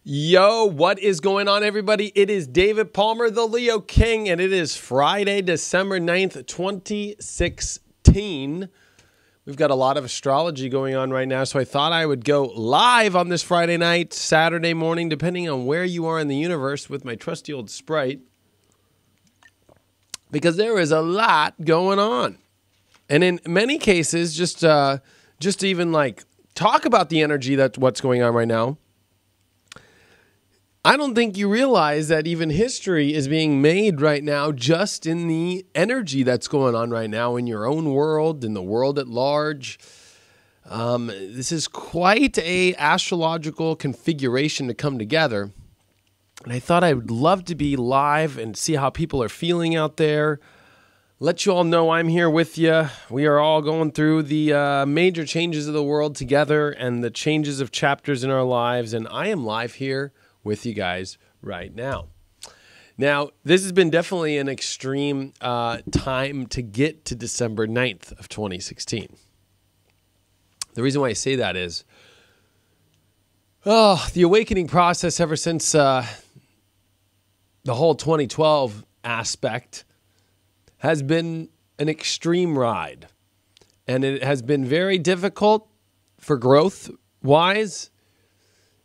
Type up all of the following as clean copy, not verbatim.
Yo, what is going on, everybody? It is David Palmer, the Leo King, and it is Friday, December 9th, 2016. We've got a lot of astrology going on right now, so I thought I would go live on this Friday night, Saturday morning, depending on where you are in the universe, with my trusty old Sprite, because there is a lot going on. And in many cases, just to even like talk about the energy that's what's going on right now, I don't think you realize that even history is being made right now just in the energy that's going on right now in your own world, in the world at large. This is quite a astrological configuration to come together. And I thought I would love to be live and see how people are feeling out there. Let you all know I'm here with you. We are all going through the major changes of the world together and the changes of chapters in our lives. And I am live here with you guys right now. Now, this has been definitely an extreme time to get to December 9th of 2016. The reason why I say that is, the awakening process ever since the whole 2012 aspect has been an extreme ride. And it has been very difficult for growth-wise.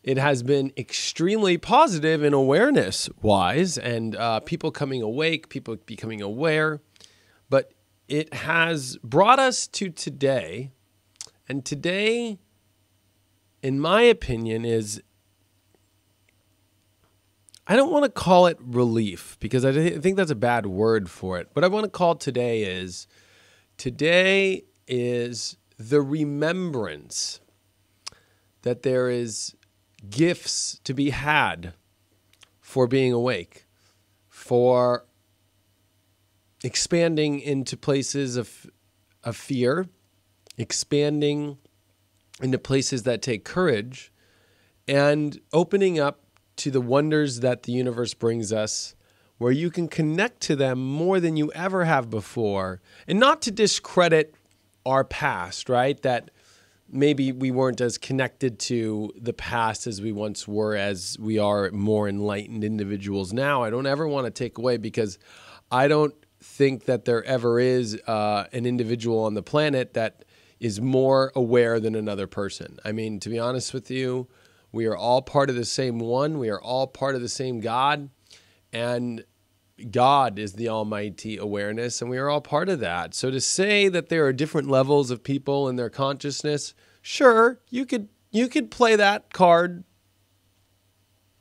It has been extremely positive in awareness-wise, and people coming awake, people becoming aware. But it has brought us to today, and today, in my opinion, is, I don't want to call it relief, because I think that's a bad word for it. What I want to call today is the remembrance that there is gifts to be had for being awake, for expanding into places of fear, expanding into places that take courage, and opening up to the wonders that the universe brings us, where you can connect to them more than you ever have before. And not to discredit our past, right? That maybe we weren't as connected to the past as we once were, as we are more enlightened individuals now. I don't ever want to take away, because I don't think that there ever is an individual on the planet that is more aware than another person. I mean, to be honest with you, we are all part of the same one. We are all part of the same God, and God is the almighty awareness, and we are all part of that. So to say that there are different levels of people in their consciousness, sure, you could play that card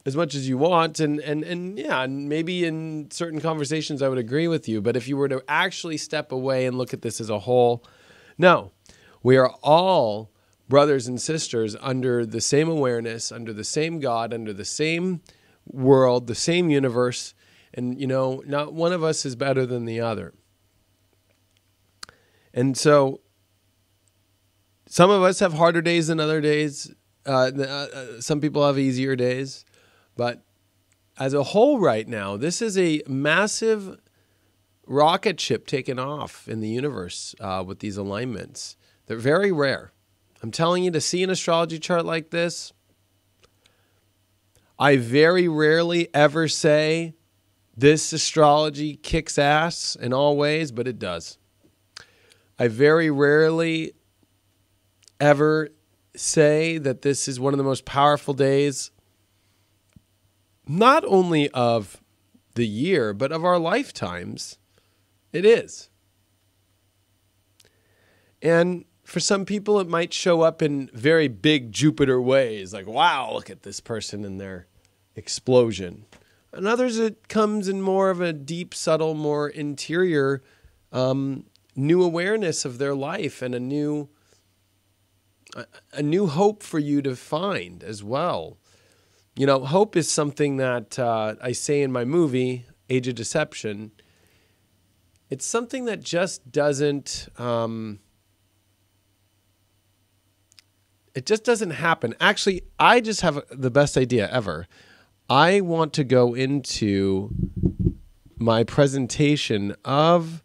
as much as you want, and yeah, and maybe in certain conversations I would agree with you. But if you were to actually step away and look at this as a whole, no, we are all brothers and sisters under the same awareness, under the same God, under the same world, the same universe. And, not one of us is better than the other. And so some of us have harder days than other days. Some people have easier days. But as a whole right now, this is a massive rocket ship taking off in the universe with these alignments. They're very rare. I'm telling you, to see an astrology chart like this, I very rarely ever say this astrology kicks ass in all ways, but it does. I very rarely ever say that this is one of the most powerful days, not only of the year, but of our lifetimes. It is. And for some people, it might show up in very big Jupiter ways, like, wow, look at this person and their explosion. And others, it comes in more of a deep, subtle, more interior, new awareness of their life, and a new hope for you to find as well. Hope is something that I say in my movie, Age of Deception. It's something that just doesn't, it just doesn't happen. Actually, I just have the best idea ever. I want to go into my presentation of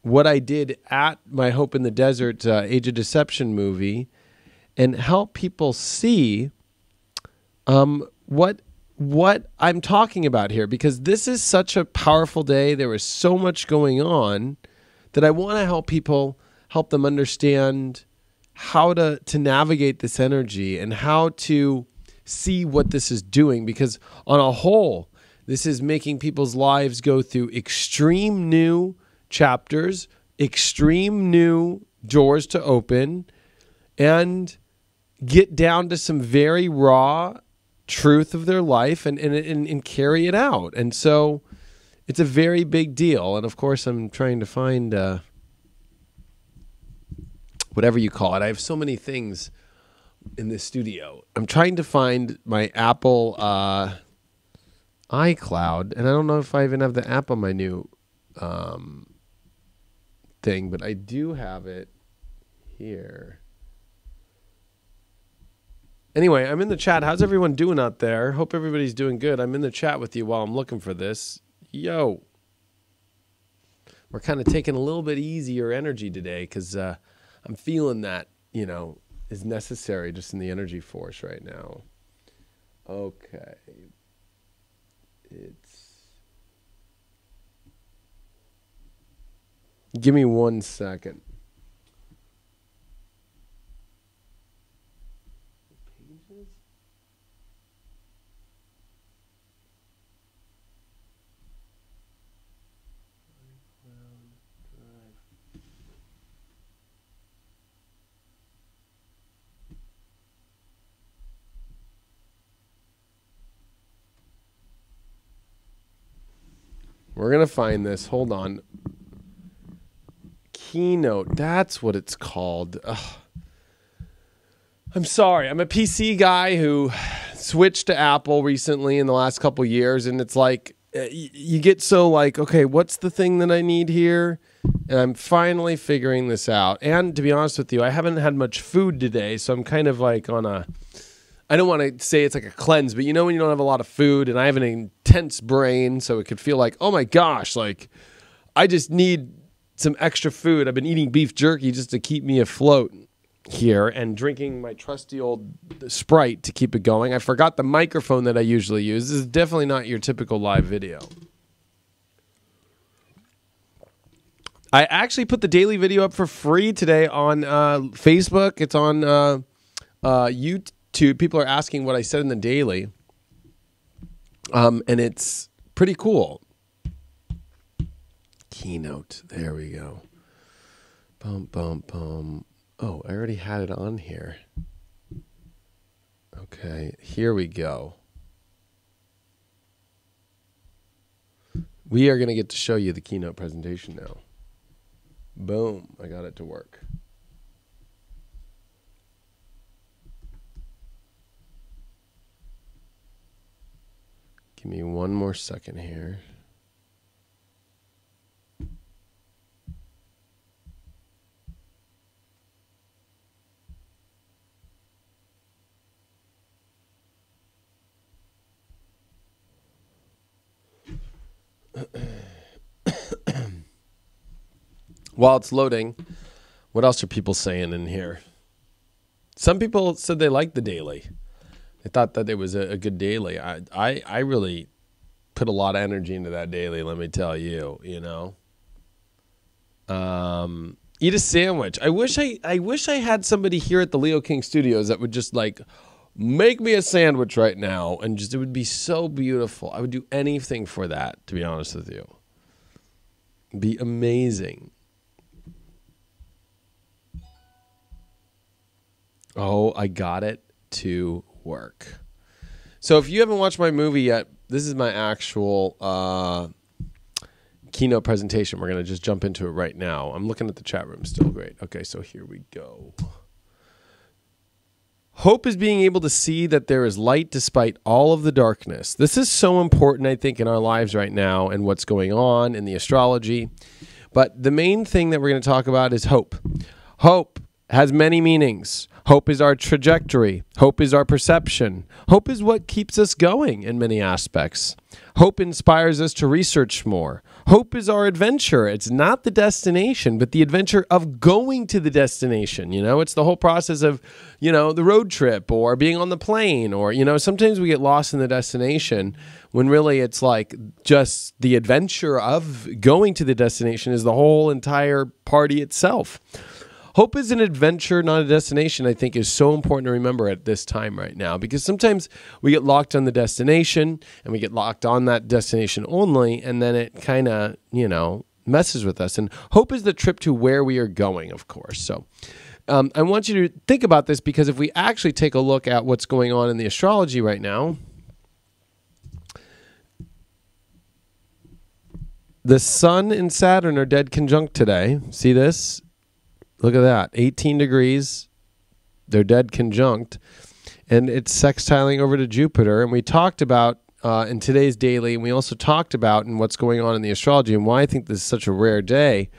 what I did at my Hope in the Desert Age of Deception movie and help people see what I'm talking about here, because this is such a powerful day. There is so much going on that I want to help them understand how to navigate this energy and how to see what this is doing, because on a whole, this is making people's lives go through extreme new chapters, extreme new doors to open, and get down to some very raw truth of their life and carry it out. And so it's a very big deal. And of course, I'm trying to find whatever you call it. I have so many things in this studio. I'm trying to find my Apple iCloud, and I don't know if I even have the app on my new thing, but I do have it here. Anyway, I'm in the chat. How's everyone doing out there? Hope everybody's doing good. I'm in the chat with you while I'm looking for this. Yo. We're kind of taking a little bit easier energy today because I'm feeling that, is necessary just in the energy force right now. Okay. Give me 1 second. We're going to find this. Hold on. Keynote. That's what it's called. Ugh. I'm sorry. I'm a PC guy who switched to Apple recently in the last couple years. And it's like, you get so like, okay, what's the thing that I need here? And I'm finally figuring this out. And to be honest with you, I haven't had much food today. So I'm kind of like on a... I don't want to say it's like a cleanse, but when you don't have a lot of food, and I have an intense brain, so it could feel like, oh my gosh, like I just need some extra food. I've been eating beef jerky just to keep me afloat here and drinking my trusty old Sprite to keep it going. I forgot the microphone that I usually use. This is definitely not your typical live video. I actually put the daily video up for free today on Facebook. It's on YouTube. People are asking what I said in the daily, and it's pretty cool. Keynote. There we go. Bum, bum, bum. Oh, I already had it on here. Okay, here we go. We are going to get to show you the keynote presentation now. Boom. I got it to work. Give me 1 more second here. While it's loading, what else are people saying in here? Some people said they liked the daily. They thought that it was a good daily. I really put a lot of energy into that daily, let me tell you, Eat a sandwich. I wish I had somebody here at the Leo King Studios that would just like make me a sandwich right now, and just it would be so beautiful. I would do anything for that, to be honest with you. It'd be amazing. Oh, I got it to work. So if you haven't watched my movie yet, this is my actual keynote presentation. We're going to just jump into it right now. I'm looking at the chat room still. Great. Okay, so here we go. Hope is being able to see that there is light despite all of the darkness. This is so important, I think, in our lives right now and what's going on in the astrology. But the main thing that we're going to talk about is hope. Hope has many meanings. Hope is our trajectory. Hope is our perception. Hope is what keeps us going in many aspects. Hope inspires us to research more. Hope is our adventure. It's not the destination, but the adventure of going to the destination. It's the whole process of, the road trip or being on the plane or, sometimes we get lost in the destination when really it's like just the adventure of going to the destination is the whole entire party itself. Hope is an adventure, not a destination, I think is so important to remember at this time right now, because sometimes we get locked on the destination and we get locked on that destination only, and then it kind of, messes with us. And hope is the trip to where we are going, of course. So I want you to think about this, because if we actually take a look at what's going on in the astrology right now, the Sun and Saturn are dead conjunct today. See this? Look at that, 18 degrees, they're dead conjunct, and it's sextiling over to Jupiter. And we talked about in today's daily, and we also talked about in what's going on in the astrology, and why I think this is such a rare day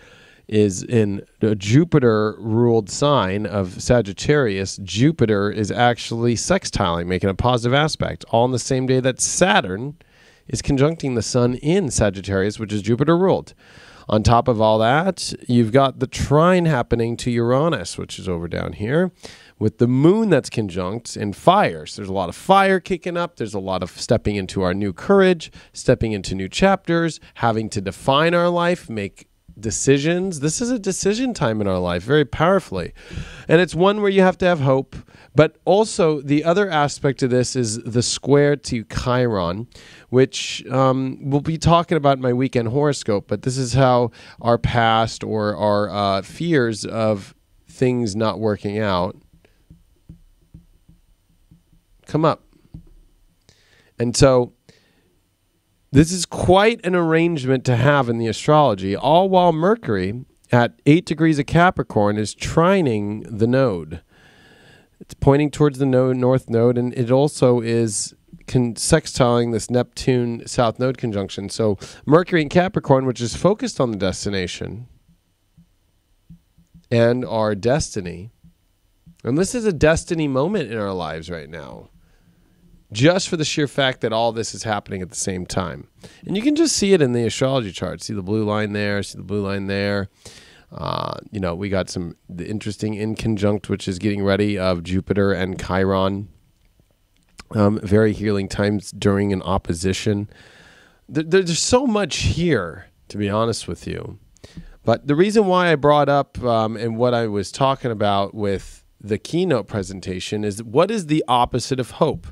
is in the Jupiter-ruled sign of Sagittarius. Jupiter is actually sextiling, making a positive aspect, all on the same day that Saturn is conjuncting the Sun in Sagittarius, which is Jupiter-ruled. On top of all that, you've got the trine happening to Uranus, which is over down here, with the moon that's conjunct in fire. So there's a lot of fire kicking up. There's a lot of stepping into our new courage, stepping into new chapters, having to define our life, make decisions. This is a decision time in our life, very powerfully. And it's one where you have to have hope. But also the other aspect of this is the square to Chiron, which we'll be talking about in my weekend horoscope. But this is how our past or our fears of things not working out come up. And so this is quite an arrangement to have in the astrology, all while Mercury at 8 degrees of Capricorn is trining the node. It's pointing towards the north node, and it also is sextiling this Neptune south node conjunction. So Mercury in Capricorn, which is focused on the destination and our destiny. And this is a destiny moment in our lives right now, just for the sheer fact that all this is happening at the same time. And you can just see it in the astrology chart. See the blue line there, see the blue line there. We got the interesting in conjunct, which is getting ready, of Jupiter and Chiron. Very healing times during an opposition. There's so much here, to be honest with you. But the reason why I brought up and what I was talking about with the keynote presentation is, what is the opposite of hope?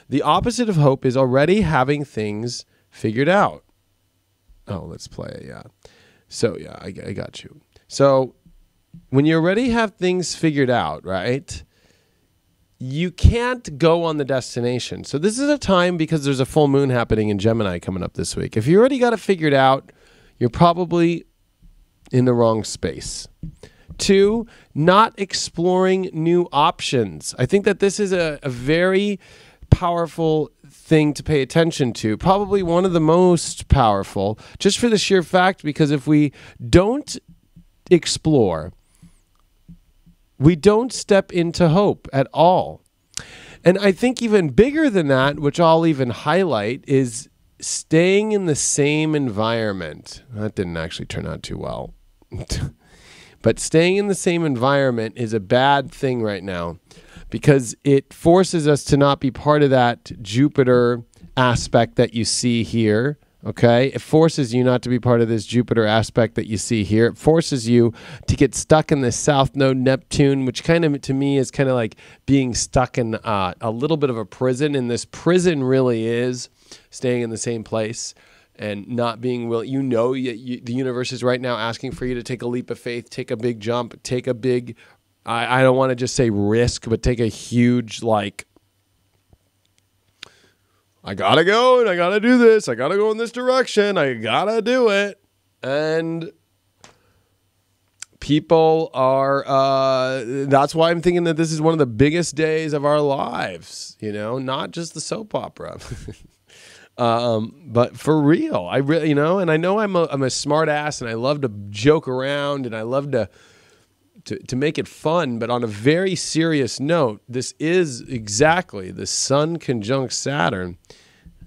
The opposite of hope is already having things figured out. Oh, let's play it, yeah. So, yeah, I got you. So, when you already have things figured out, right, you can't go on the destination. So this is a time, because there's a full moon happening in Gemini coming up this week. If you already got it figured out, you're probably in the wrong space. 2, not exploring new options. I think that this is a very powerful thing to pay attention to, probably one of the most powerful, just for the sheer fact, because if we don't explore, we don't step into hope at all. And I think even bigger than that, which I'll even highlight, is staying in the same environment. That didn't actually turn out too well. But staying in the same environment is a bad thing right now, because it forces us to not be part of that Jupiter aspect that you see here, okay? It forces you not to be part of this Jupiter aspect that you see here. It forces you to get stuck in this South Node Neptune, which kind of, to me, is kind of like being stuck in a little bit of a prison, and this prison really is staying in the same place and not being willing. The universe is right now asking for you to take a leap of faith, take a big jump, take a big, I don't want to just say risk, but take a huge, like, I gotta go and I gotta do this. I gotta go in this direction. I gotta do it. And people are, that's why I'm thinking that this is one of the biggest days of our lives, not just the soap opera. But for real, I really, and I know I'm a smart ass, and I love to joke around, and I love to to make it fun, but on a very serious note, this is exactly the Sun conjunct Saturn.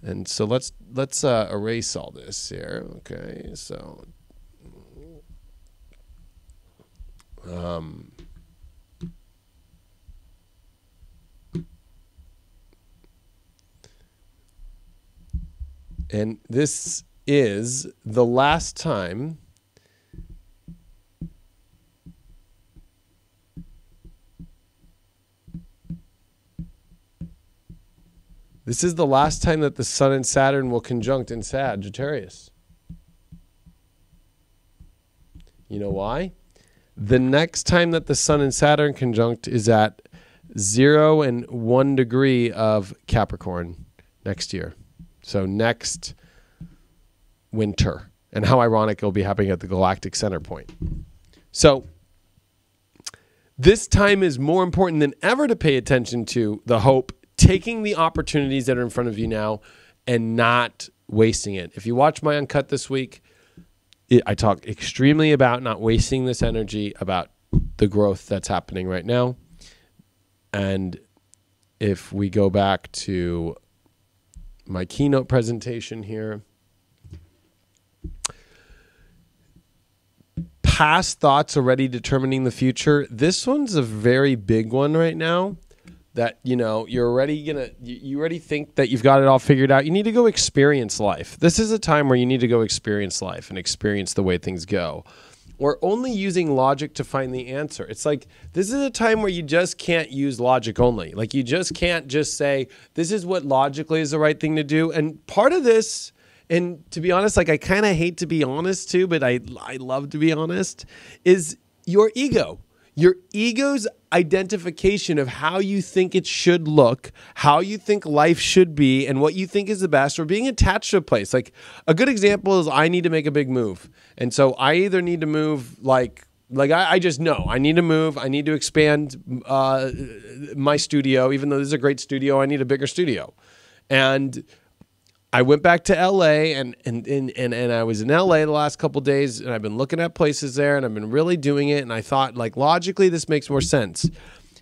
And so let's erase all this here. Okay, so and this is the last time that the Sun and Saturn will conjunct in Sagittarius. You know why? The next time that the Sun and Saturn conjunct is at 0 and 1 degree of Capricorn next year. So next winter. And how ironic it'll be happening at the galactic center point. So this time is more important than ever to pay attention to the hope, taking the opportunities that are in front of you now and not wasting it. If you watch my Uncut this week, I talk extremely about not wasting this energy, about the growth that's happening right now. And if we go back to my keynote presentation here, past thoughts already determining the future. This one's a very big one right now. That, you know, you already think that you've got it all figured out. You need to go experience life. This is a time where you need to go experience life and experience the way things go. We're only using logic to find the answer. It's like, this is a time where you just can't use logic only. Like, you just can't just say, this is what logically is the right thing to do. And part of this, and to be honest, like, I kind of hate to be honest too, but I love to be honest, is your ego. Your ego's identification of how you think it should look, how you think life should be, and what you think is the best, or being attached to a place. Like, a good example is I need to make a big move. And so I either need to move I just know I need to move. I need to expand my studio. Even though this is a great studio, I need a bigger studio. And I went back to LA and I was in LA the last couple of days, and I've been looking at places there, and I've been really doing it. And I thought, like, logically, this makes more sense.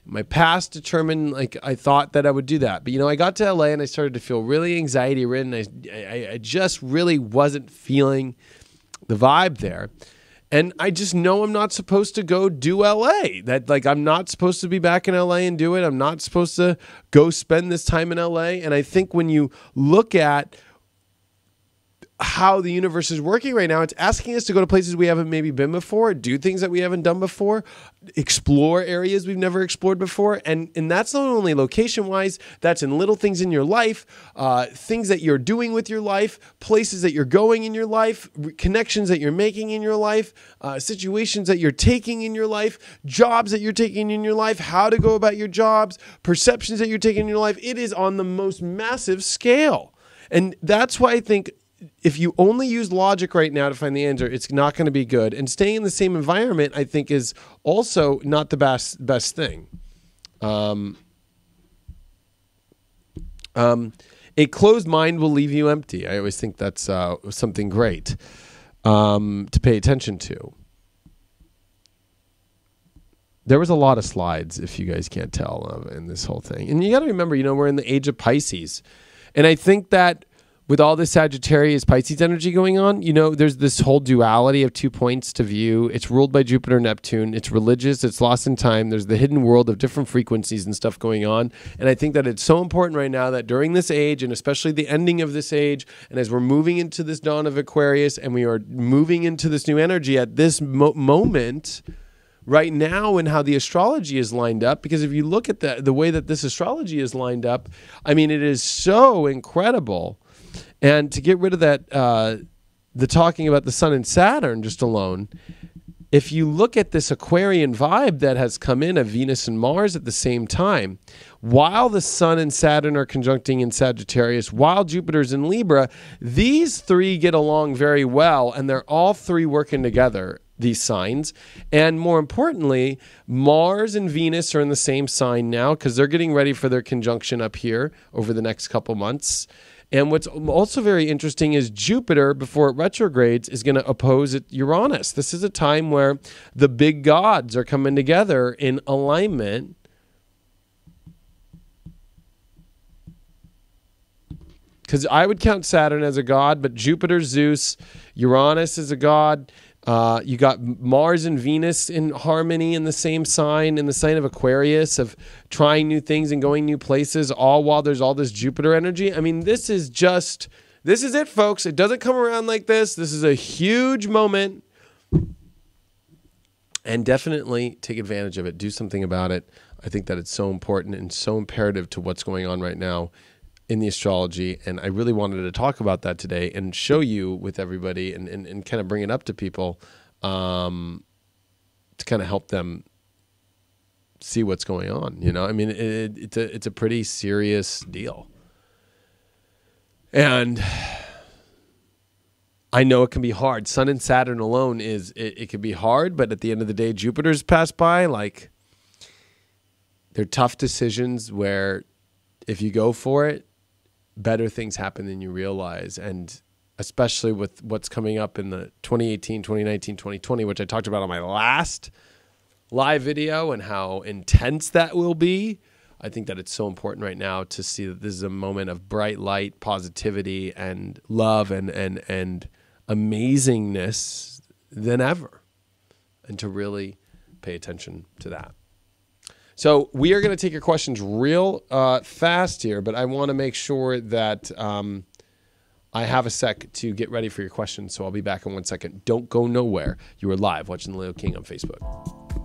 My past determined, like, I thought that I would do that. But, you know, I got to LA and I started to feel really anxiety ridden. I just really wasn't feeling the vibe there. And I just know I'm not supposed to go do LA. That, like, I'm not supposed to be back in LA and do it. I'm not supposed to go spend this time in LA. And I think when you look at how the universe is working right now, it's asking us to go to places we haven't maybe been before, do things that we haven't done before, explore areas we've never explored before. And that's not only location-wise, that's in little things in your life, things that you're doing with your life, places that you're going in your life, connections that you're making in your life, situations that you're taking in your life, jobs that you're taking in your life, how to go about your jobs, perceptions that you're taking in your life. It is on the most massive scale. And that's why I think if you only use logic right now to find the answer, it's not going to be good. And staying in the same environment, I think, is also not the best thing. A closed mind will leave you empty. I always think that's something great to pay attention to. There was a lot of slides, if you guys can't tell, in this whole thing. And you got to remember, you know, we're in the age of Pisces. And I think that with all this Sagittarius Pisces energy going on, you know, there's this whole duality of 2 points to view. It's ruled by Jupiter and Neptune. It's religious. It's lost in time. There's the hidden world of different frequencies and stuff going on. And I think that it's so important right now that during this age, and especially the ending of this age, and as we're moving into this dawn of Aquarius, and we are moving into this new energy at this moment right now, and how the astrology is lined up, because if you look at the way that this astrology is lined up, I mean, it is so incredible. And to get rid of that, the talking about the Sun and Saturn just alone, if you look at this Aquarian vibe that has come in of Venus and Mars at the same time, while the Sun and Saturn are conjuncting in Sagittarius, while Jupiter's in Libra, these three get along very well, and they're all three working together, these signs. And more importantly, Mars and Venus are in the same sign now because they're getting ready for their conjunction up here over the next couple months. And what's also very interesting is Jupiter, before it retrogrades, is going to oppose Uranus. This is a time where the big gods are coming together in alignment. Because I would count Saturn as a god, but Jupiter, Zeus, Uranus is a god. You got Mars and Venus in harmony in the same sign, in the sign of Aquarius, of trying new things and going new places, all while there's all this Jupiter energy. I mean, this is it, folks. It doesn't come around like this. This is a huge moment. And definitely take advantage of it. Do something about it. I think that it's so important and so imperative to what's going on right now in the astrology, and I really wanted to talk about that today and show you with everybody and kind of bring it up to people to kind of help them see what's going on. You know, I mean, it's a pretty serious deal, and I know it can be hard. Sun and Saturn alone it can be hard, but at the end of the day, Jupiter's passed by. Like, they're tough decisions where if you go for it, better things happen than you realize. And especially with what's coming up in the 2018, 2019, 2020, which I talked about on my last live video and how intense that will be. I think that it's so important right now to see that this is a moment of bright light, positivity, and love and amazingness than ever. And to really pay attention to that. So we are going to take your questions real fast here, but I want to make sure that I have a sec to get ready for your questions. So I'll be back in 1 second. Don't go nowhere. You are live watching The Leo King on Facebook.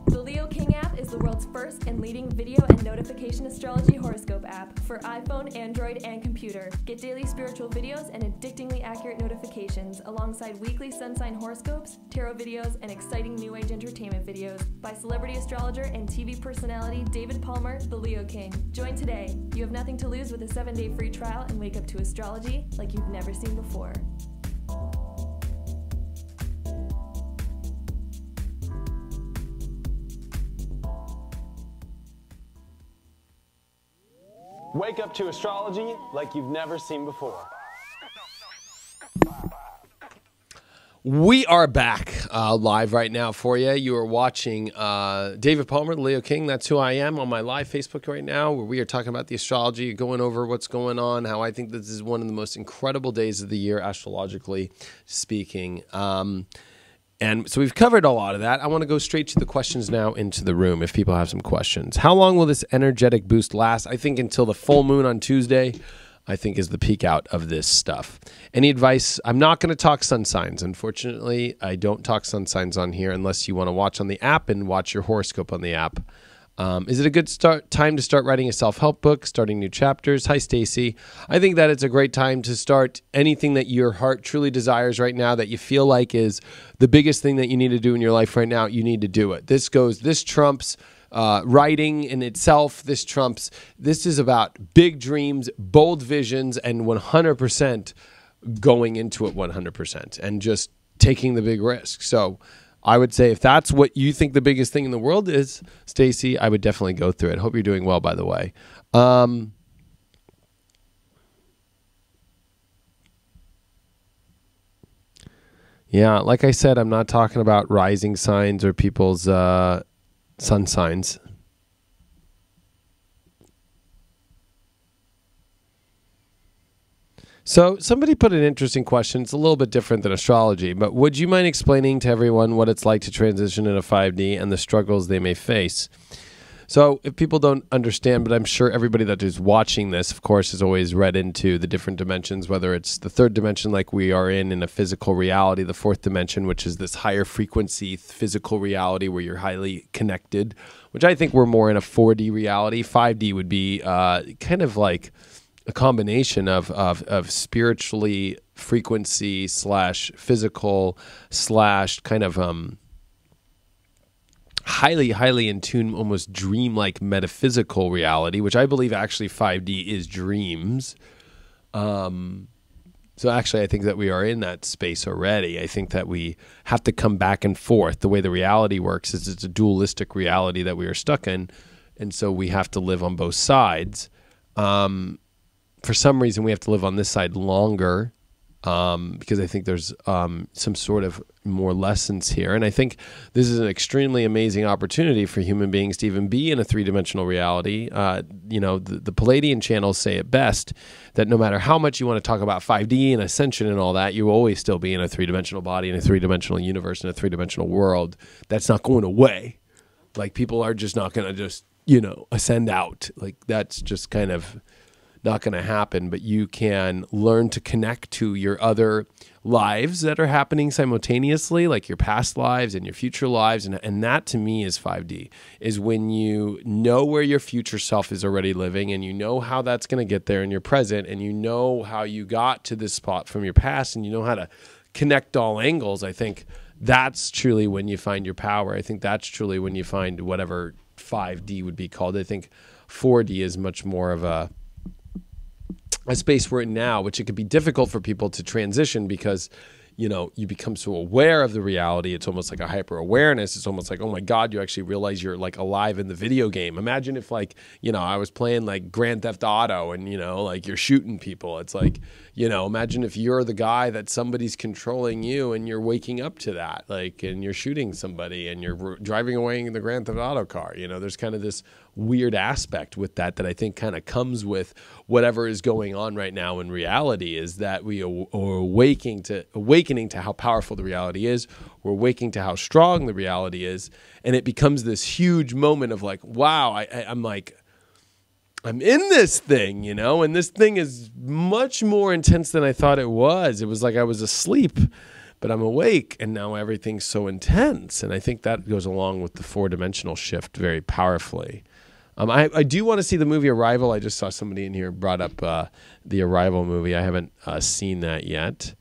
The Leo King app is the world's first and leading video and notification astrology horoscope app for iPhone, Android, and computer. Get daily spiritual videos and addictingly accurate notifications alongside weekly sun sign horoscopes, tarot videos, and exciting new age entertainment videos by celebrity astrologer and TV personality David Palmer, the Leo King. Join today. You have nothing to lose with a 7-day free trial and wake up to astrology like you've never seen before. Wake up to astrology like you've never seen before. We are back live right now for you. You are watching David Palmer, the Leo King. That's who I am on my live Facebook right now, where we are talking about the astrology, going over what's going on, how I think this is one of the most incredible days of the year, astrologically speaking. And so we've covered a lot of that. I want to go straight to the questions now into the room if people have some questions. How long will this energetic boost last? I think until the full moon on Tuesday, I think, is the peak out of this stuff. Any advice? I'm not going to talk sun signs. Unfortunately, I don't talk sun signs on here unless you want to watch on the app and watch your horoscope on the app. Is it a good time to start writing a self-help book, starting new chapters? Hi, Stacy. I think that it's a great time to start anything that your heart truly desires right now, that you feel like is the biggest thing that you need to do in your life right now. You need to do it. This trumps writing in itself. This is about big dreams, bold visions, and 100% going into it 100% and just taking the big risk. So I would say if that's what you think the biggest thing in the world is, Stacy, I would definitely go through it. Hope you're doing well, by the way. Yeah, like I said, I'm not talking about rising signs or people's sun signs. So somebody put an interesting question. It's a little bit different than astrology, but would you mind explaining to everyone what it's like to transition into 5D and the struggles they may face? So if people don't understand, but I'm sure everybody that is watching this, of course, has always read into the different dimensions, whether it's the third dimension like we are in a physical reality, the fourth dimension, which is this higher frequency physical reality where you're highly connected, which I think we're more in a 4D reality. 5D would be kind of like a combination of spiritually frequency slash physical slash kind of highly in tune, almost dream-like metaphysical reality, which I believe actually 5D is dreams. So actually I think that we are in that space already. I think that we have to come back and forth. The way the reality works is it's a dualistic reality that we are stuck in, and so we have to live on both sides. for some reason we have to live on this side longer, because I think there's some sort of more lessons here. And I think this is an extremely amazing opportunity for human beings to even be in a three-dimensional reality. The Palladian channels say it best, that no matter how much you want to talk about 5D and ascension and all that, you will always still be in a three-dimensional body, in a three-dimensional universe, in a three-dimensional world. That's not going away. Like, people are just not going to just, ascend out. Like, that's just kind of not going to happen. But you can learn to connect to your other lives that are happening simultaneously, like your past lives and your future lives. And that, to me, is 5D, is when you know where your future self is already living, and you know how that's going to get there in your present, and you know how you got to this spot from your past, and you know how to connect all angles. I think that's truly when you find your power. I think that's truly when you find whatever 5D would be called. I think 4D is much more of a space we're in now, which it could be difficult for people to transition because, you become so aware of the reality. It's almost like a hyper awareness. It's almost like, oh my God, you actually realize you're like alive in the video game. Imagine if I was playing like Grand Theft Auto and, like you're shooting people. It's like, imagine if you're the guy that somebody's controlling you and you're waking up to that, and you're shooting somebody and you're driving away in the Grand Theft Auto car. There's kind of this weird aspect with that I think kind of comes with whatever is going on right now in reality, is that we are awakening to how powerful the reality is. We're awakening to how strong the reality is. And it becomes this huge moment of like, wow, I'm in this thing, and this thing is much more intense than I thought it was. It was like I was asleep, but I'm awake, and now everything's so intense. And I think that goes along with the four-dimensional shift very powerfully. I do want to see the movie Arrival. I just saw somebody in here brought up the Arrival movie. I haven't seen that yet.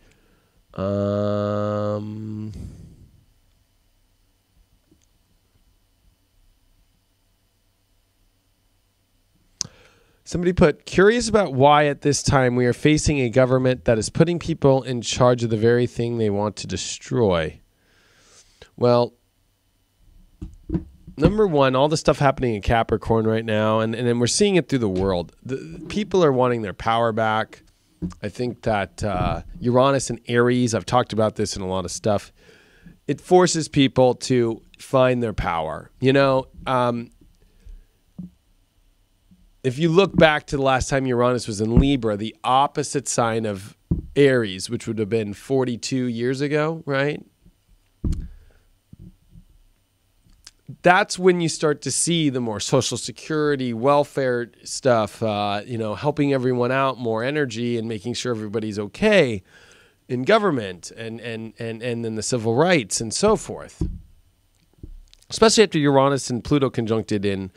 Somebody put, curious about why at this time we are facing a government that is putting people in charge of the very thing they want to destroy. Well, number one, all the stuff happening in Capricorn right now, and then we're seeing it through the world. The people are wanting their power back. I think that Uranus and Aries, I've talked about this in a lot of stuff, it forces people to find their power. If you look back to the last time Uranus was in Libra, the opposite sign of Aries, which would have been 42 years ago, right? That's when you start to see the more social security, welfare stuff, helping everyone out, more energy and making sure everybody's okay in government and then the civil rights and so forth. Especially after Uranus and Pluto conjuncted in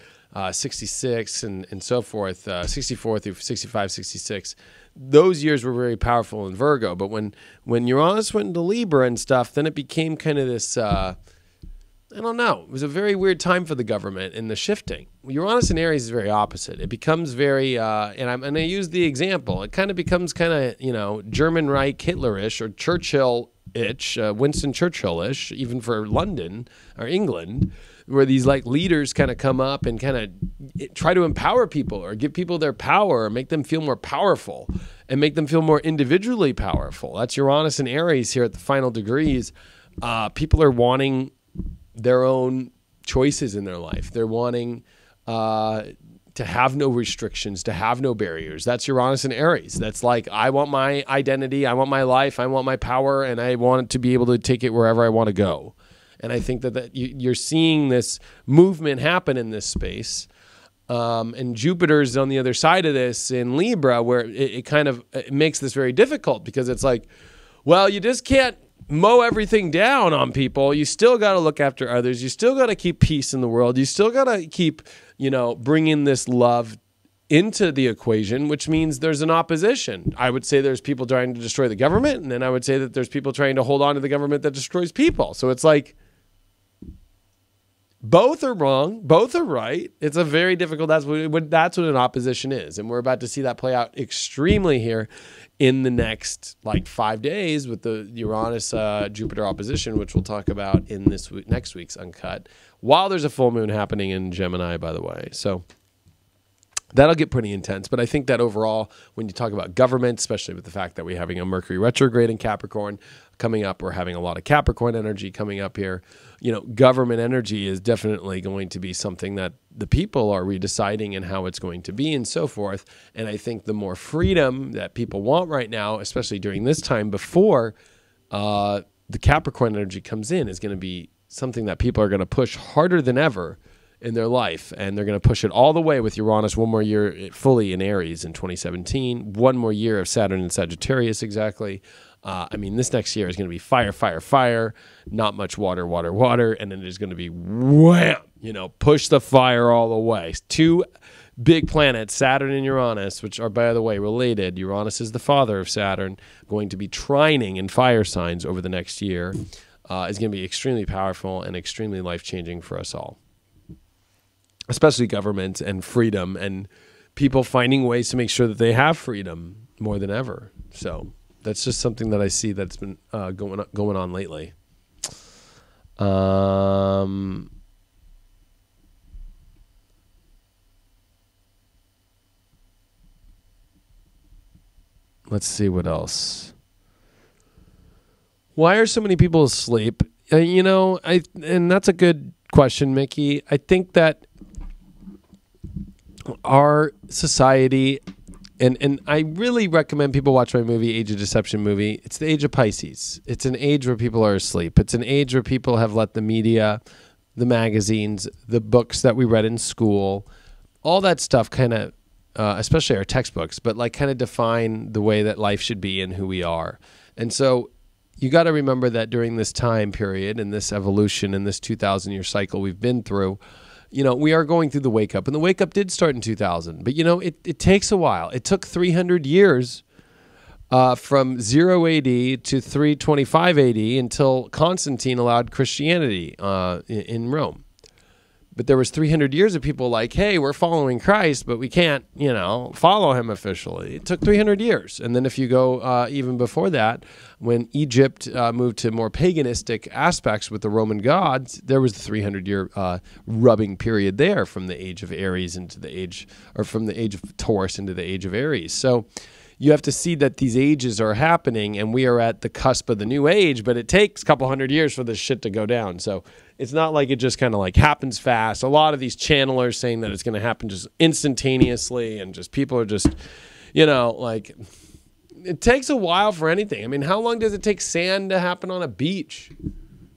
66 and so forth, 64 through 65, 66. Those years were very powerful in Virgo. But when Uranus went into Libra and stuff, then it became kind of this, I don't know. It was a very weird time for the government in the shifting. Uranus and Aries is very opposite. It becomes very, and I use the example, it kind of becomes kind of, German Reich Hitlerish or Churchill-ish, Winston Churchill-ish, even for London or England, where these like leaders kind of come up and kind of try to empower people or give people their power or make them feel more powerful and make them feel more individually powerful. That's Uranus and Aries here at the final degrees. People are wanting their own choices in their life. They're wanting to have no restrictions, to have no barriers. That's Uranus and Aries. That's like, I want my identity, I want my life, I want my power, and I want to be able to take it wherever I want to go. And I think that you're seeing this movement happen in this space. And Jupiter's on the other side of this in Libra, where it makes this very difficult because it's like, well, you just can't mow everything down on people. You still got to look after others. You still got to keep peace in the world. You still got to keep, bringing this love into the equation, which means there's an opposition. I would say there's people trying to destroy the government, and then I would say that there's people trying to hold on to the government that destroys people. So it's like, both are wrong, both are right. It's a very difficult, that's what an opposition is. And we're about to see that play out extremely here in the next 5 days with the Uranus Jupiter opposition, which we'll talk about in next week's Uncut, while there's a full moon happening in Gemini, by the way. So That'll get pretty intense. But I think that overall, when you talk about government, especially with the fact that we're having a Mercury retrograde in Capricorn coming up, we're having a lot of Capricorn energy coming up here. You know, government energy is definitely going to be something that the people are redeciding and how it's going to be and so forth. And I think the more freedom that people want right now, especially during this time before the Capricorn energy comes in, is going to be something that people are going to push harder than ever in their life, and they're going to push it all the way with Uranus one more year fully in Aries in 2017, one more year of Saturn in Sagittarius exactly. I mean, this next year is going to be fire, fire, fire, not much water, water, water, and then there's going to be wham, you know, push the fire all the way. Two big planets, Saturn and Uranus, which are, by the way, related. Uranus is the father of Saturn, going to be trining in fire signs over the next year. Is going to be extremely powerful and extremely life-changing for us all, especially government and freedom and people finding ways to make sure that they have freedom more than ever. So that's just something that I see that's been going on lately. Let's see what else. Why are so many people asleep? You know, and that's a good question, Mickey. I think that our society, and I really recommend people watch my movie, Age of Deception movie. It's the age of Pisces. It's an age where people are asleep. It's an age where people have let the media, the magazines, the books that we read in school, all that stuff kind of, especially our textbooks, but like kind of define the way that life should be and who we are. And so you got to remember that during this time period and this evolution and this 2,000-year cycle we've been through, you know, we are going through the wake up. And the wake up did start in 2000. But, you know, it takes a while. It took 300 years from 0 AD to 325 AD until Constantine allowed Christianity in Rome. But there was 300 years of people like, hey, we're following Christ, but we can't, you know, follow him officially. It took 300 years. And then if you go even before that, when Egypt moved to more paganistic aspects with the Roman gods, there was the 300-year rubbing period there from the age of Aries into the age, or from the age of Taurus into the age of Aries. So you have to see that these ages are happening and we are at the cusp of the new age, but it takes a couple hundred years for this shit to go down. So it's not like it just kind of like happens fast. A lot of these channelers saying that it's going to happen just instantaneously, and just people are just, you know, like, it takes a while for anything. I mean, how long does it take sand to happen on a beach?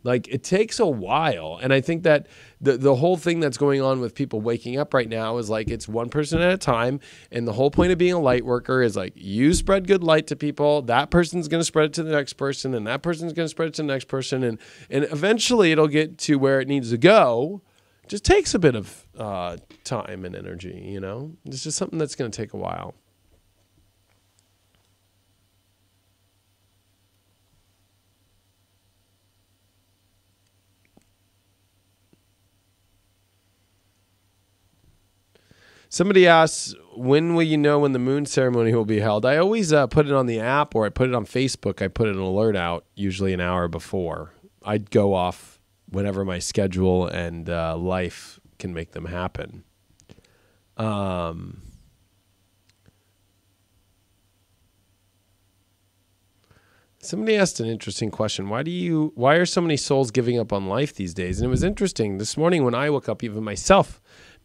Like, it takes a while. And I think that the whole thing that's going on with people waking up right now is like, it's one person at a time. And the whole point of being a light worker is like, you spread good light to people. That person's going to spread it to the next person. And that person's going to spread it to the next person. And eventually it'll get to where it needs to go. It just takes a bit of time and energy, you know? It's just something that's going to take a while. Somebody asks, when will you know when the moon ceremony will be held? I always put it on the app, or I put it on Facebook. I put an alert out, usually an hour before. I'd go off whenever my schedule and life can make them happen. Somebody asked an interesting question. Why are so many souls giving up on life these days? And it was interesting. This morning when I woke up, even myself,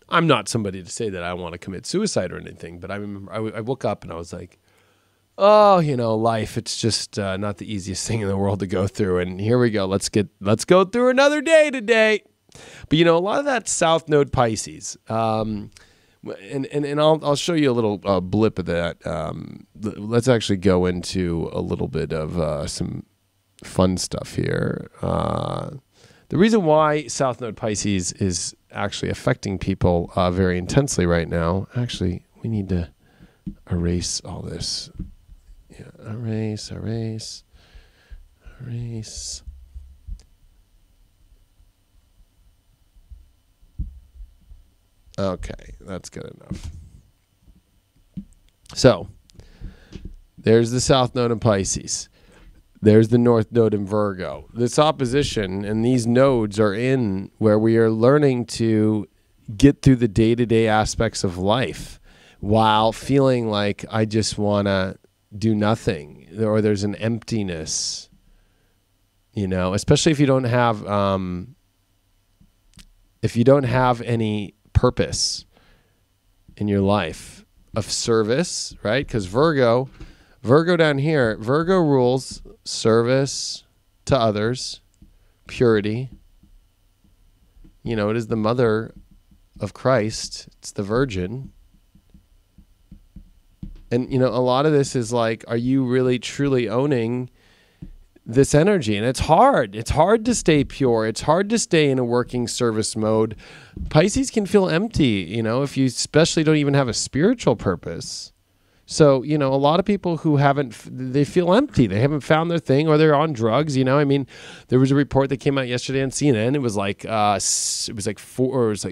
I'm not somebody to say that I want to commit suicide or anything, but I remember I woke up and I was like, oh, you know, life, it's just not the easiest thing in the world to go through. And here we go. Let's go through another day today. But, you know, a lot of that South Node Pisces, and I'll show you a little blip of that. Let's actually go into a little bit of some fun stuff here. The reason why South Node Pisces is actually affecting people very intensely right now. Actually, we need to erase all this. Yeah, erase. Okay, that's good enough. So, there's the South Node in Pisces. There's the North Node in Virgo. This opposition and these nodes are in where we are learning to get through the day-to-day aspects of life. while feeling like I just want to do nothing, or there's an emptiness, especially if you don't have any purpose in your life of service, right? Because Virgo down here, Virgo rules service to others, purity. It is the mother of Christ. It's the Virgin. And, a lot of this is like, are you really truly owning this energy? And it's hard. It's hard to stay pure. It's hard to stay in a working service mode. Pisces can feel empty, if you especially don't even have a spiritual purpose. So, a lot of people who they feel empty. They haven't found their thing, or they're on drugs. There was a report that came out yesterday on CNN. It was like,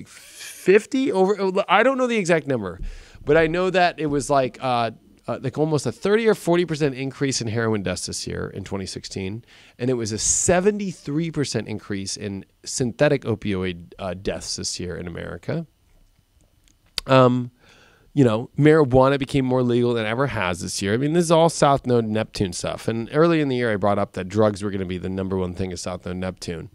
50 over. I don't know the exact number, but I know that it was like almost a 30 or 40% increase in heroin deaths this year in 2016. And it was a 73% increase in synthetic opioid deaths this year in America. Marijuana became more legal than it ever has this year. This is all South Node Neptune stuff. And early in the year, I brought up that drugs were going to be the number one thing of South Node Neptune.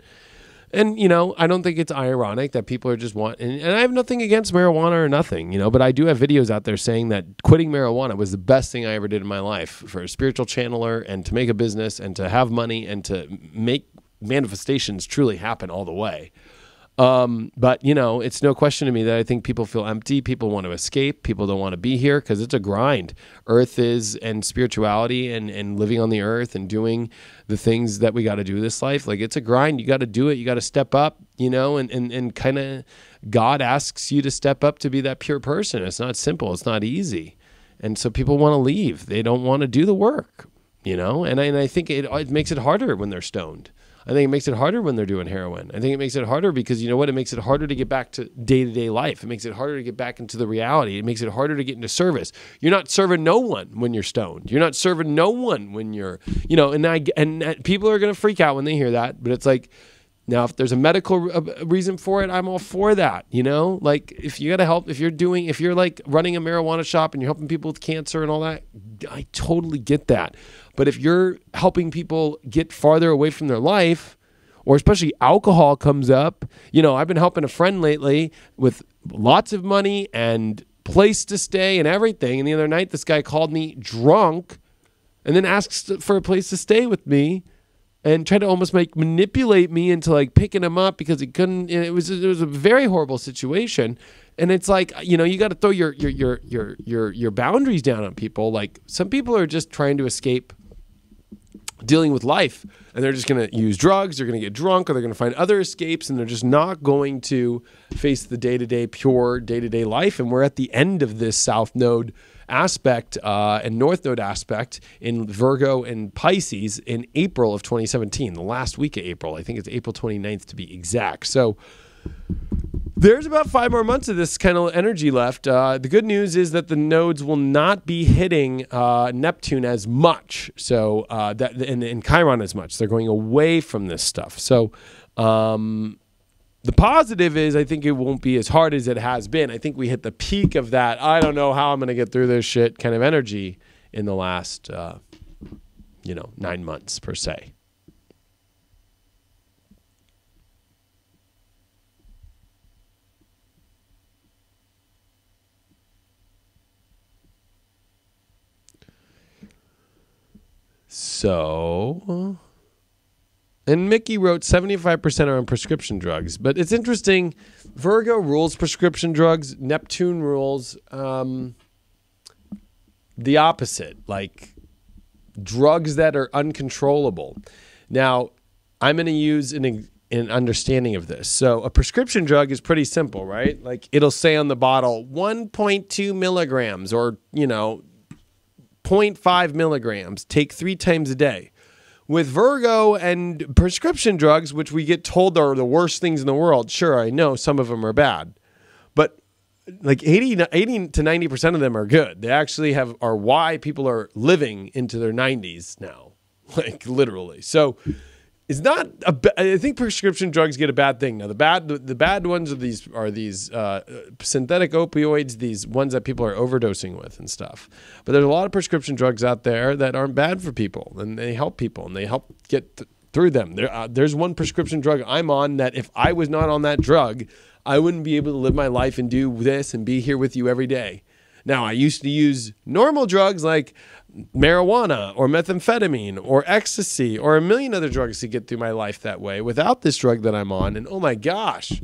And, I don't think it's ironic that people are just and I have nothing against marijuana or nothing, but I do have videos out there saying that quitting marijuana was the best thing I ever did in my life for a spiritual channeler, and to make a business, and to have money, and to make manifestations truly happen all the way. But it's no question to me that I think people feel empty. People want to escape. People don't want to be here because it's a grind. Earth is, and spirituality and living on the earth and doing the things that we got to do this life. Like, it's a grind. You got to do it. You got to step up, and kind of God asks you to step up to be that pure person. It's not simple. It's not easy. And so people want to leave. They don't want to do the work, and I think it makes it harder when they're stoned. I think it makes it harder when they're doing heroin. I think it makes it harder because, it makes it harder to get back to day-to-day life. It makes it harder to get back into the reality. It makes it harder to get into service. You're not serving no one when you're stoned. You're not serving no one when you're, and people are going to freak out when they hear that. But it's like, now, if there's a medical reason for it, I'm all for that. Like, if you got to help, if you're like running a marijuana shop and you're helping people with cancer and all that, I totally get that. But if you're helping people get farther away from their life, or especially alcohol comes up, I've been helping a friend lately with lots of money and place to stay and everything. And the other night, this guy called me drunk and then asked for a place to stay with me, and tried to almost manipulate me into like picking him up because he couldn't. It was a very horrible situation. And it's like, you got to throw your boundaries down on people. Like, some people are just trying to escape dealing with life, and they're just going to use drugs. They're going to get drunk, or they're going to find other escapes, and they're just not going to face the day-to-day, pure day-to-day life. And we're at the end of this South Node aspect and North Node aspect in Virgo and Pisces in April of 2017, the last week of April. I think it's April 29th to be exact. So there's about 5 more months of this kind of energy left. The good news is that the nodes will not be hitting Neptune as much, so and Chiron as much. They're going away from this stuff. So the positive is, I think it won't be as hard as it has been. I think we hit the peak of that, I don't know how I'm going to get through this shit kind of energy in the last 9 months per se. So, and Mickey wrote 75% are on prescription drugs. But it's interesting, Virgo rules prescription drugs. Neptune rules the opposite, like drugs that are uncontrollable. Now, I'm going to use an understanding of this. So a prescription drug is pretty simple, right? Like, it'll say on the bottle 1.2 milligrams or, 0.5 milligrams, take 3 times a day. With Virgo and prescription drugs, which we get told are the worst things in the world, sure, I know some of them are bad, but like 80 to 90% of them are good. They actually are why people are living into their 90s now, like literally. So is not I think prescription drugs get a bad thing. Now the bad ones are these synthetic opioids, these ones that people are overdosing with and stuff. But there's a lot of prescription drugs out there that aren't bad for people, and they help people, and they help get through them. There's one prescription drug I'm on that if I was not on that drug, I wouldn't be able to live my life and do this and be here with you every day. Now, I used to use normal drugs like marijuana or methamphetamine or ecstasy or a million other drugs to get through my life that way without this drug that I'm on. And oh my gosh,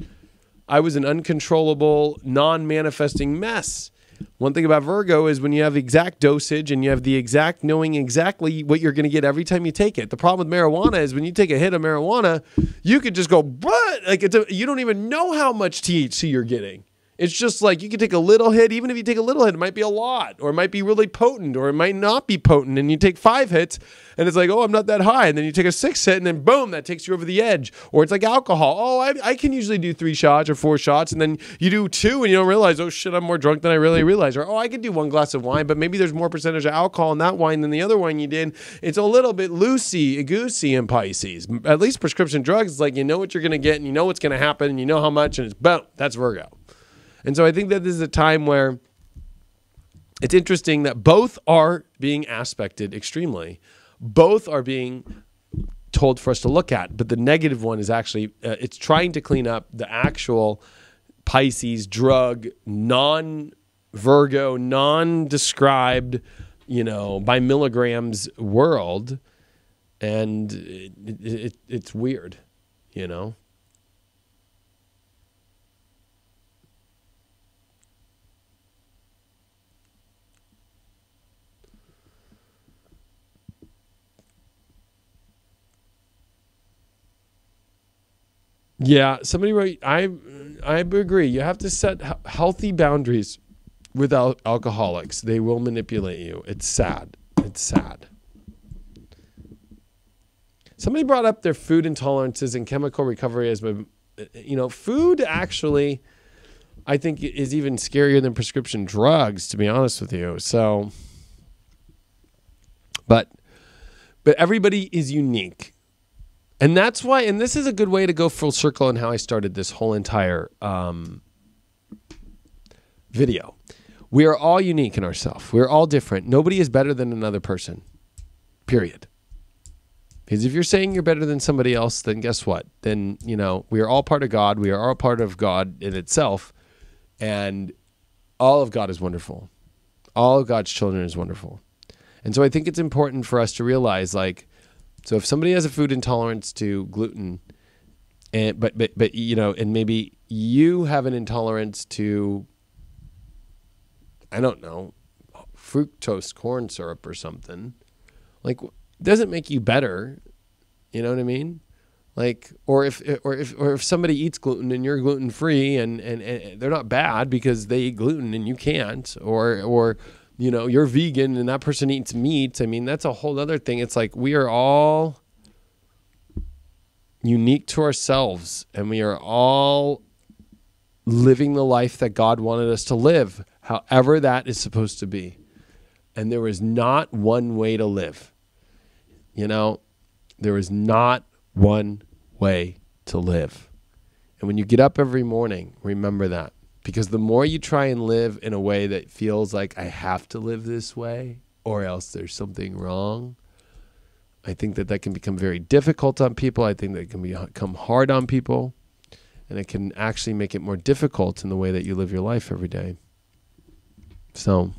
I was an uncontrollable, non-manifesting mess. One thing about Virgo is when you have the exact dosage and you have the exact knowing exactly what you're going to get every time you take it. The problem with marijuana is when you take a hit of marijuana, you could just go, but like you don't even know how much THC you're getting. It's just like you can take a little hit. Even if you take a little hit, it might be a lot, or it might be really potent, or it might not be potent. And you take 5 hits and it's like, oh, I'm not that high. And then you take a 6th hit and then boom, that takes you over the edge. Or it's like alcohol. Oh, I can usually do 3 shots or 4 shots. And then you do 2 and you don't realize, oh shit, I'm more drunk than I really realized. Or, oh, I could do 1 glass of wine, but maybe there's more percentage of alcohol in that wine than the other wine you did. It's a little bit loosey-goosey in Pisces. At least prescription drugs, it's like you know what you're going to get and you know what's going to happen and you know how much, and it's boom, that's Virgo. And so I think that this is a time where it's interesting that both are being aspected extremely. Both are being told for us to look at. But the negative one is actually, it's trying to clean up the actual Pisces drug, non-Virgo, non-described, by milligrams world. And it's weird, Yeah, somebody wrote, I agree. You have to set healthy boundaries with alcoholics. They will manipulate you. It's sad. It's sad. Somebody brought up their food intolerances and chemical recovery as, food actually, I think, is even scarier than prescription drugs, to be honest with you. So, but everybody is unique. And that's why, and this is a good way to go full circle in how I started this whole entire video. We are all unique in ourselves. We're all different. Nobody is better than another person, period. Because if you're saying you're better than somebody else, then guess what? Then, we are all part of God. We are all part of God in itself. And all of God is wonderful. All of God's children is wonderful. And so I think it's important for us to realize, so if somebody has a food intolerance to gluten, but and maybe you have an intolerance to, I don't know, fructose corn syrup or something, it doesn't make you better. You know what I mean? Or if somebody eats gluten and you're gluten free and they're not bad because they eat gluten and you can't, or you're vegan and that person eats meat. I mean, that's a whole other thing. It's like we are all unique to ourselves and we are all living the life that God wanted us to live, however that is supposed to be. And there is not one way to live. There is not one way to live. And when you get up every morning, remember that. Because the more you try and live in a way that feels like I have to live this way or else there's something wrong, I think that can become very difficult on people. I think that it can become hard on people. And it can actually make it more difficult in the way that you live your life every day. So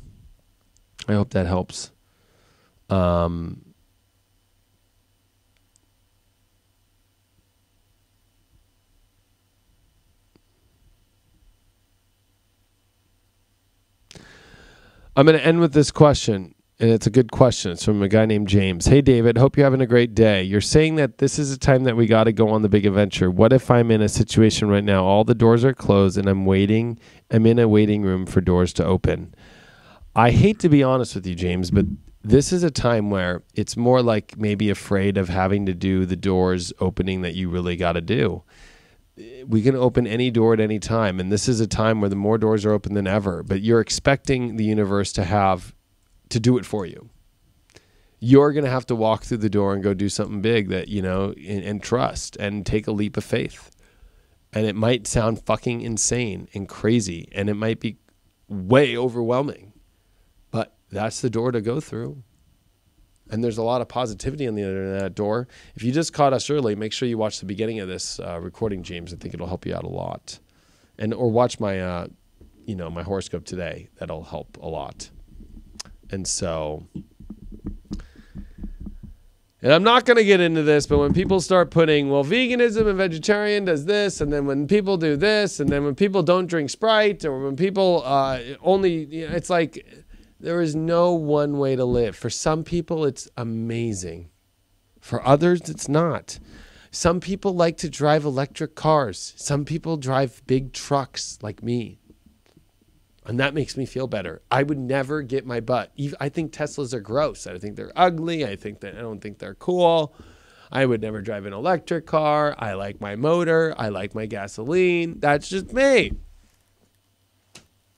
I hope that helps. I'm going to end with this question, and it's a good question. It's from a guy named James. Hey, David, hope you're having a great day. You're saying that this is a time that we got to go on the big adventure. What if I'm in a situation right now, all the doors are closed, and I'm in a waiting room for doors to open? I hate to be honest with you, James, but this is a time where it's more like maybe afraid of having to do the doors opening that you really got to do. We can open any door at any time. And this is a time where the more doors are open than ever, but you're expecting the universe to do it for you. you're going to have to walk through the door and go do something big that, you know, and trust and take a leap of faith. And it might sound fucking insane and crazy, and it might be way overwhelming, but that's the door to go through. And there's a lot of positivity on the other end of that door. If you just caught us early, make sure you watch the beginning of this recording, James. I think it'll help you out a lot. Or watch my, my horoscope today. That'll help a lot. And so... And I'm not going to get into this, but when people start putting, well, veganism and vegetarian does this, and then when people do this, and then when people don't drink Sprite, or when people it's like there is no one way to live. For some people, it's amazing. For others, it's not. Some people like to drive electric cars. Some people drive big trucks like me. And that makes me feel better. I would never get my butt. I think Teslas are gross. I think they're ugly. I don't think they're cool. I would never drive an electric car. I like my motor. I like my gasoline. That's just me.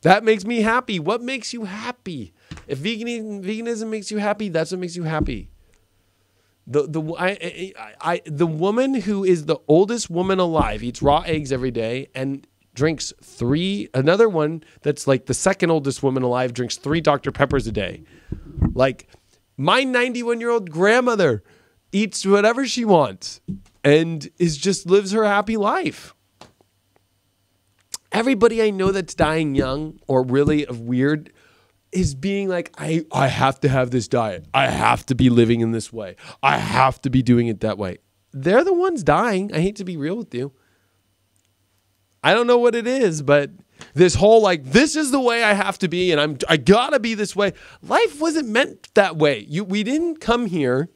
That makes me happy. What makes you happy? If veganism makes you happy, that's what makes you happy. The woman who is the oldest woman alive eats raw eggs every day and drinks another one that's like the second oldest woman alive drinks 3 Dr. Peppers a day. Like my 91-year-old grandmother eats whatever she wants and lives her happy life. Everybody I know that's dying young or really of weird is being like, I have to have this diet. I have to be living in this way. I have to be doing it that way. They're the ones dying. I hate to be real with you. I don't know what it is, but this whole this is the way I have to be, and I gotta be this way. Life wasn't meant that way. We didn't come here,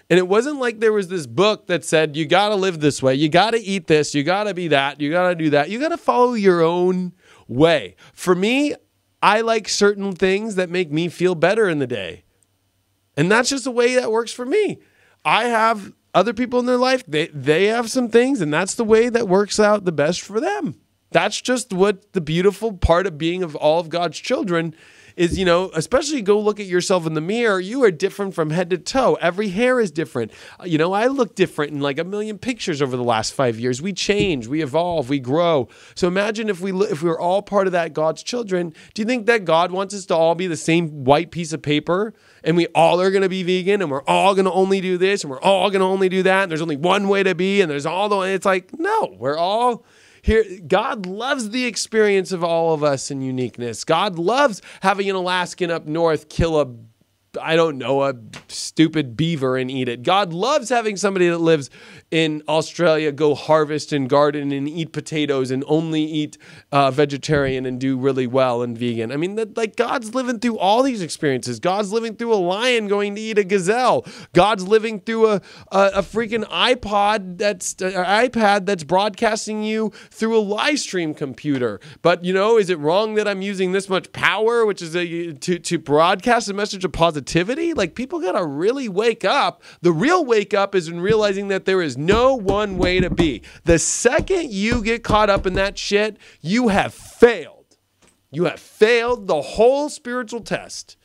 and it wasn't like there was this book that said you gotta live this way, you gotta eat this, you gotta be that, you gotta do that. You gotta follow your own way. For me, I like certain things that make me feel better in the day, and that's just the way that works for me. I have other people in their life, they have some things, and that's the way that works out the best for them. That's just what the beautiful part of being of all of God's children is, especially go look at yourself in the mirror. You are different from head to toe. Every hair is different. I look different in like a million pictures over the last 5 years. We change, we evolve, we grow. So imagine if we were all part of that God's children. Do you think that God wants us to all be the same white piece of paper? And we all are going to be vegan, and we're all going to only do this, and we're all going to only do that, and there's only one way to be, and there's all the way. It's like, no, we're all here. God loves the experience of all of us in uniqueness. God loves having an Alaskan up north kill a stupid beaver and eat it. God loves having somebody that lives in Australia go harvest and garden and eat potatoes and only eat vegetarian and do really well and vegan. I mean, God's living through all these experiences. God's living through a lion going to eat a gazelle. God's living through a freaking iPad that's broadcasting you through a live stream computer. But is it wrong that I'm using this much power, which is to broadcast a message of positivity? Like, people gotta really wake up. The real wake up is in realizing that there is no one way to be. The second you get caught up in that shit, you have failed. You have failed the whole spiritual test.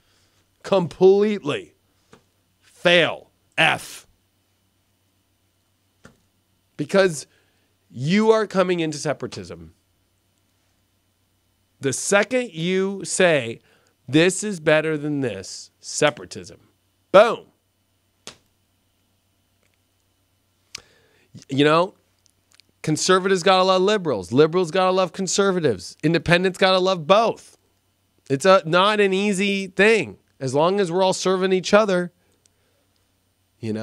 Completely. Fail. F. Because you are coming into separatism. The second you say, this is better than this, separatism. Boom. Conservatives gotta love liberals. Liberals gotta love conservatives. Independents gotta love both. It's not an easy thing. As long as we're all serving each other, it's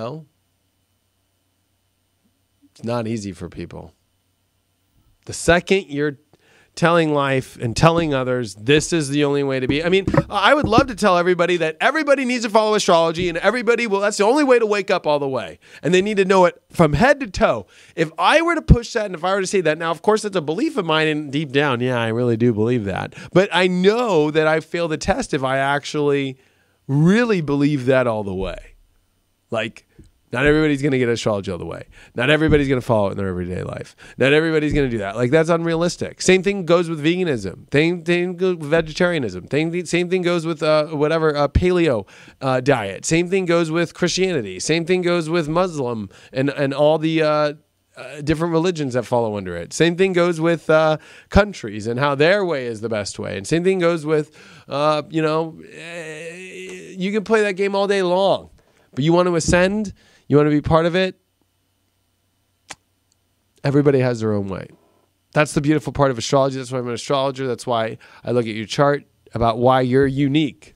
not easy for people. The second you're telling life and telling others this is the only way to be. I mean, I would love to tell everybody that everybody needs to follow astrology and that's the only way to wake up all the way. And they need to know it from head to toe. If I were to push that and if I were to say that, now, of course, that's a belief of mine, and deep down, yeah, I really do believe that. But I know that I fail the test if I actually really believe that all the way. Like, Not everybody's going to get astrology all the way. Not everybody's going to follow it in their everyday life. Not everybody's going to do that. Like, that's unrealistic. Same thing goes with veganism. Same thing goes with vegetarianism. Same thing goes with paleo diet. Same thing goes with Christianity. Same thing goes with Muslim and all the different religions that follow under it. Same thing goes with countries and how their way is the best way. And same thing goes with, you can play that game all day long, but you want to ascend, you want to be part of it. Everybody has their own way. That's the beautiful part of astrology. That's why I'm an astrologer. That's why I look at your chart about why you're unique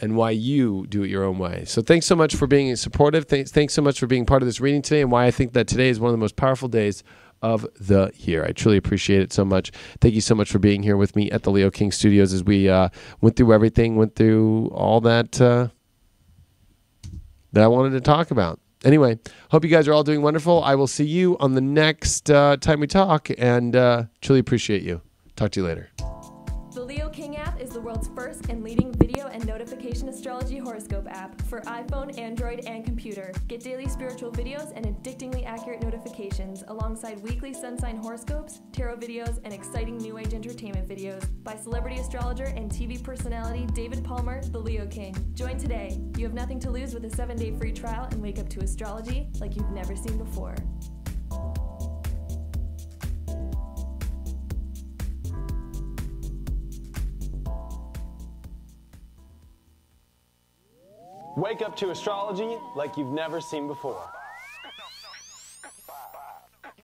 and why you do it your own way. So thanks so much for being supportive. Thanks so much for being part of this reading today, and why I think that today is one of the most powerful days of the year. I truly appreciate it so much. Thank you so much for being here with me at the Leo King Studios as we went through everything, went through all that that I wanted to talk about. Anyway, hope you guys are all doing wonderful. I will see you on the next time we talk, and truly appreciate you. Talk to you later. The Leo King app is the world's first and leading video and notification astrology horoscope app for iPhone, Android, and computer. Get daily spiritual videos and addictingly accurate notifications alongside weekly sun sign horoscopes, tarot videos, and exciting new age entertainment videos by celebrity astrologer and TV personality David Palmer, the Leo King. Join today. You have nothing to lose with a 7-day free trial and wake up to astrology like you've never seen before. Wake up to astrology like you've never seen before.